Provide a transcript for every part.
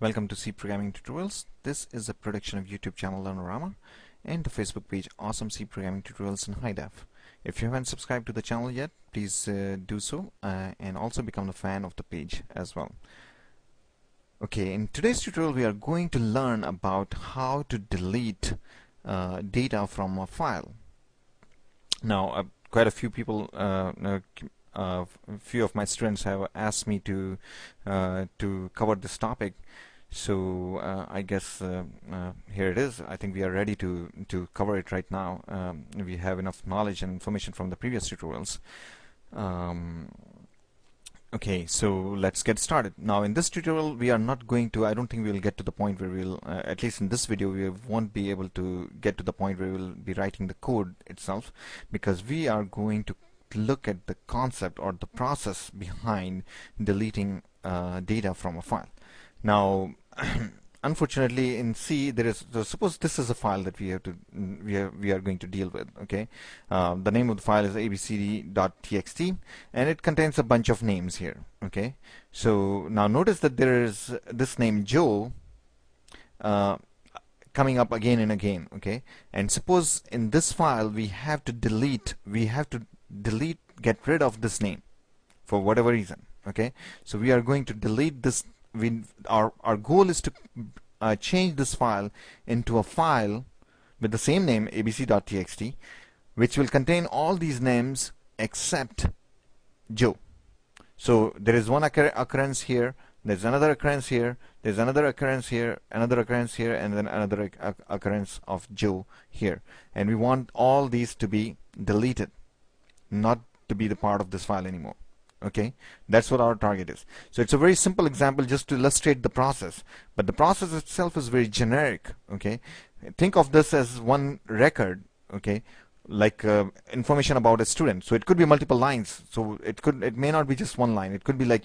Welcome to C Programming Tutorials. This is a production of YouTube channel Learnorama and the Facebook page Awesome C Programming Tutorials in High Def. If you haven't subscribed to the channel yet, please do so and also become a fan of the page as well. Okay, in today's tutorial we are going to learn about how to delete data from a file. Now, quite a few people a few of my students have asked me to cover this topic, so I guess here it is. I think we are ready to cover it right now. We have enough knowledge and information from the previous tutorials. Okay, so let's get started. Now in this tutorial we are not going to, I don't think we will get to the point where we'll, at least in this video we won't be able to get to the point where we'll be writing the code itself, because we are going to look at the concept or the process behind deleting data from a file. Now unfortunately in C there is, suppose this is a file that we have to we are going to deal with. Okay, the name of the file is abcd.txt and it contains a bunch of names here. Okay, so now notice that there is this name Joe coming up again and again. Okay, and suppose in this file we have to delete, get rid of this name for whatever reason. Okay, so we are going to delete this. Our goal is to change this file into a file with the same name abc.txt, which will contain all these names except Joe. So there is one occurrence here, there's another occurrence here, there's another occurrence here, another occurrence here, and then another occurrence of Joe here, and we want all these to be deleted, not to be the part of this file anymore. Okay, that's what our target is. So it's a very simple example just to illustrate the process, but the process itself is very generic. Okay, think of this as one record. Okay, like information about a student. So it could be multiple lines. So it may not be just one line. It could be like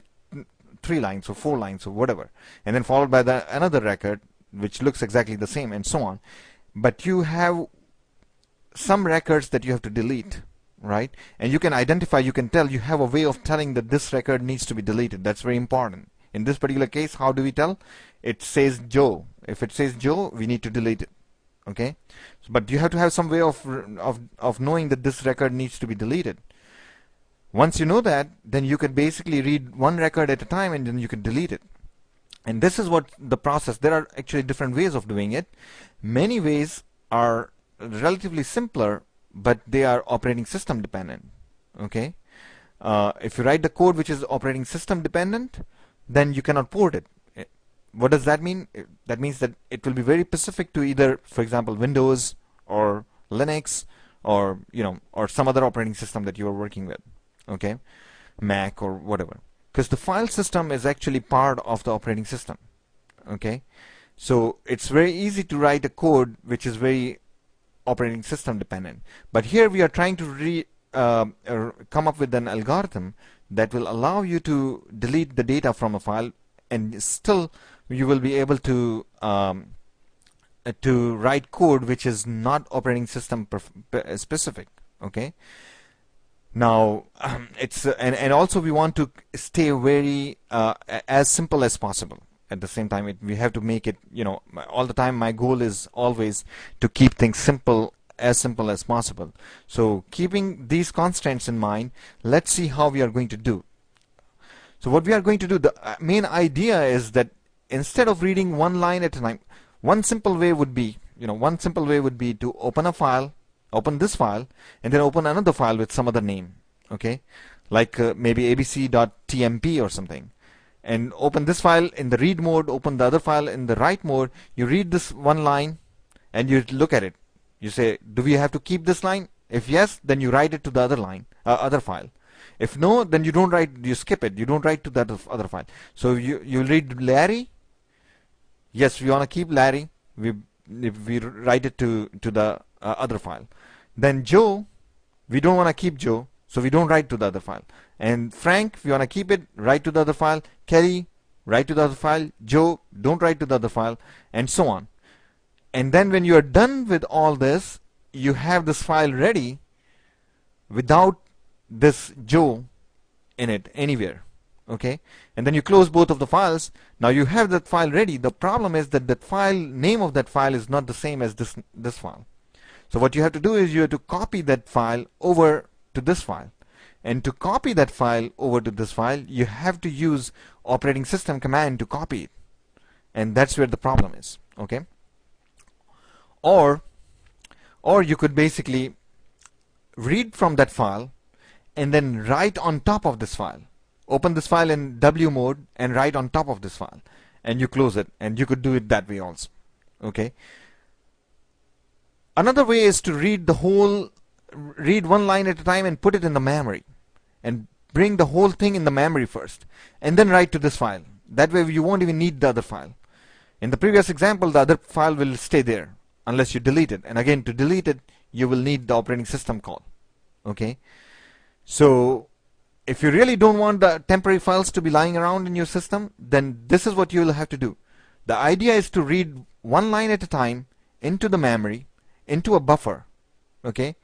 3 lines or 4 lines or whatever, and then followed by another record which looks exactly the same, and so on. But you have some records that you have to delete, right? And you can identify, you can tell, you have a way of telling that this record needs to be deleted. That's very important. In this particular case, how do we tell? It says Joe. If it says Joe, we need to delete it. Okay, but you have to have some way of knowing that this record needs to be deleted. Once you know that, then you can basically read one record at a time and then you can delete it. And this is what the process, there are actually different ways of doing it. Many ways are relatively simpler, but they are operating system dependent. Okay, if you write the code which is operating system dependent, then you cannot port it. What does that mean? That means that it will be very specific to either, for example, Windows or Linux, or or some other operating system that you are working with. Okay, Mac or whatever, because the file system is actually part of the operating system. Okay, so it's very easy to write a code which is very operating system dependent, but here we are trying to come up with an algorithm that will allow you to delete the data from a file, and still you will be able to write code which is not operating system specific. Okay, now it's and also we want to stay very as simple as possible. At the same time, we have to make it, all the time. My goal is always to keep things simple as possible. So keeping these constraints in mind, let's see how we are going to do. So what we are going to do, the main idea is that instead of reading one line at a time, one simple way would be to open a file, open this file, and then open another file with some other name. Okay, like maybe abc.tmp or something, and open this file in the read mode, open the other file in the write mode. You read this one line and you look at it. You say, do we have to keep this line? If yes, then you write it to the other line, other file. If no, then you don't write, you skip it. You don't write to that other file. So you read Larry. Yes, we want to keep Larry. We write it to the other file. Then Joe, we don't want to keep Joe, so we don't write to the other file. And Frank, we want to keep it, write to the other file. Kelly, write to the other file. Joe, don't write to the other file, and so on. And then when you are done with all this, you have this file ready without this Joe in it anywhere. okay, and then you close both of the files. Now you have that file ready. The problem is that the file name of that file is not the same as this file. So what you have to do is you have to copy that file over to this file, and to copy that file over to this file you have to use operating system command to copy it, and that's where the problem is, okay. Or you could basically read from that file and then write on top of this file. Open this file in W mode and write on top of this file, and you close it, and you could do it that way also, okay. Another way is to read one line at a time and put it in the memory, and bring the whole thing in the memory first, and then write to this file. That way you won't even need the other file. In the previous example, the other file will stay there unless you delete it, and again, to delete it you will need the operating system call, okay. So if you really don't want the temporary files to be lying around in your system, then this is what you will have to do. The idea is to read one line at a time into the memory, into a buffer, okay,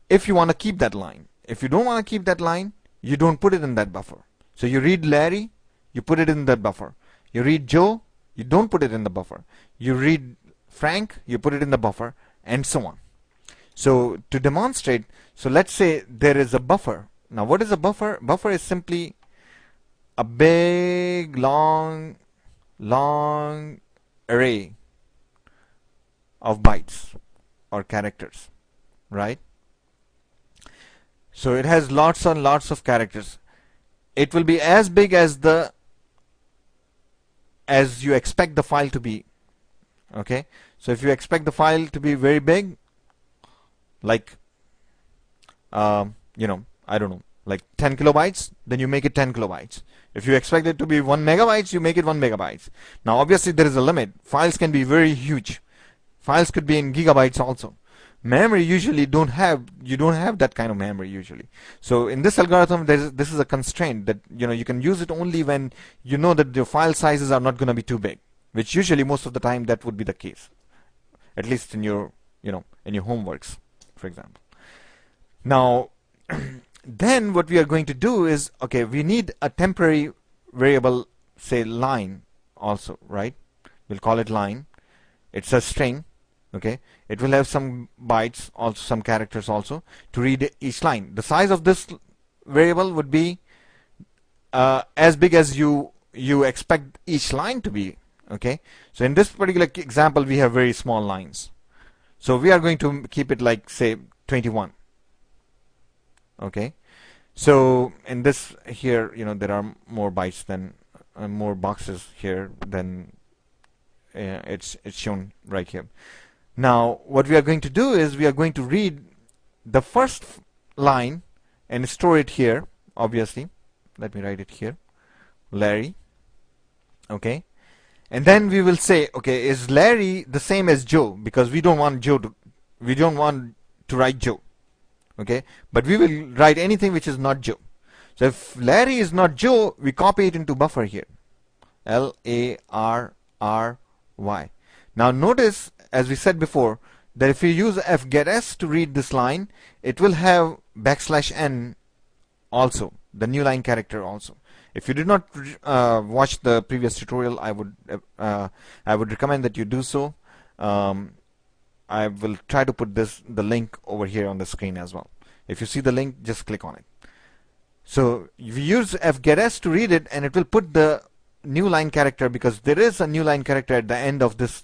if you want to keep that line. If you don't want to keep that line, you don't put it in that buffer. So you read Larry, you put it in that buffer. You read Joe, you don't put it in the buffer. You read Frank, you put it in the buffer, and so on. So to demonstrate, so let's say there is a buffer. Now what is a buffer? Buffer is simply a big long array of bytes or characters, right? So it has lots and lots of characters. It will be as big as you expect the file to be, okay. So if you expect the file to be very big, like you know, I don't know, like 10 kilobytes, then you make it 10 kilobytes. If you expect it to be 1 megabytes, you make it 1 megabytes. Now obviously there is a limit. Files can be very huge. Files could be in gigabytes also. Memory usually you don't have that kind of memory usually. So in this algorithm, this is a constraint that you can use it only when you know that the file sizes are not going to be too big, which usually most of the time that would be the case, at least in your in your homeworks, for example. Now then what we are going to do is, okay, we need a temporary variable, say line also, right? We'll call it line. It's a string, okay. It will have some bytes, also some characters also, to read each line. The size of this variable would be as big as you expect each line to be, okay. So in this particular example we have very small lines, so we are going to keep it like, say, 21, okay. So in this here, there are more bytes than more boxes here than it's shown right here. Now what we are going to do is we are going to read the first line and store it here. Obviously, let me write it here, Larry, okay. And then we will say, okay, is Larry the same as Joe? Because we don't want to write Joe, okay, but we will write anything which is not Joe. So if Larry is not Joe, we copy it into buffer here, Larry. Now notice, as we said before, that if you use fgets to read this line, it will have \n also, the new line character also. If you did not watch the previous tutorial, I would recommend that you do so. I will try to put the link over here on the screen as well. If you see the link, just click on it. So we use fgets to read it, and it will put the new line character, because there is a new line character at the end of this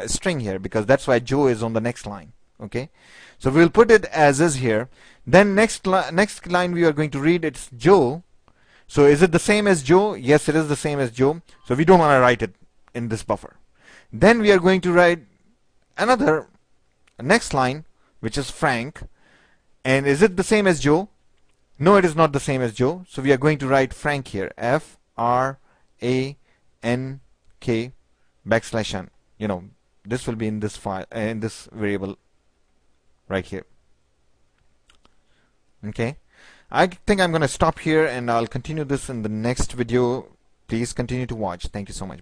string here, because that's why Joe is on the next line, okay. So we'll put it as is here. Then next line we are going to read, it's Joe. So is it the same as Joe? Yes, it is the same as Joe. So we don't want to write it in this buffer. Then we are going to write another next line, which is Frank. And is it the same as Joe? No, it is not the same as Joe. So we are going to write Frank here, FRANK \n. This will be in this file, in this variable right here. Okay, I think I'm going to stop here, and I'll continue this in the next video. Please continue to watch. Thank you so much.